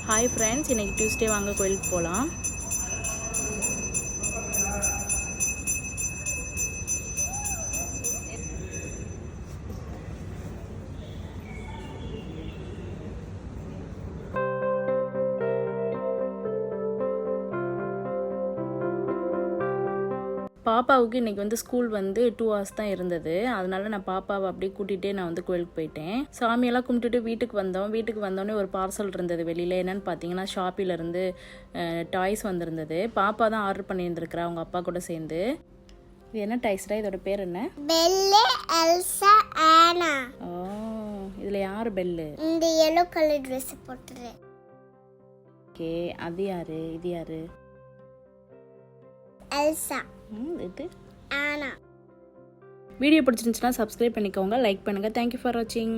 Hi friends, இன்றைக்கி Tuesday வாங்க கோயிலுக்கு போகலாம். பாப்பாவுக்கு இன்றைக்கி ஸ்கூல் 2 hours தான் இருந்தது. அதனால நான் பாப்பாவை அப்படியே கூட்டிகிட்டே நான் கோயிலுக்கு போயிட்டேன். சாமியெல்லாம் கும்பிட்டுட்டு வீட்டுக்கு வந்தோடனே ஒரு பார்சல் இருந்தது வெளியில். என்னென்னு பார்த்தீங்கன்னா, ஷாப்பிலேருந்து டாய்ஸ் வந்திருந்தது. பாப்பா தான் ஆர்டர் பண்ணியிருந்துருக்குறா அவங்க அப்பா கூட சேர்ந்து. இது என்ன டாய்ஸ்டா? இதோட பேர் என்ன? பெல்லு, எல்சா, ஆனா. ஓ, இதில் யார் பெல்லு? இந்த yellow color dress போட்டுரு. ஓகே, அது யாரு? இது யாரு? எல்சா. இது ஆனா. வீடியோ பிடிச்சிருந்துச்சுன்னா சப்ஸ்கிரைப் பண்ணிக்கோங்க, லைக் பண்ணுங்கள். தேங்க்யூ ஃபார் வாட்சிங்.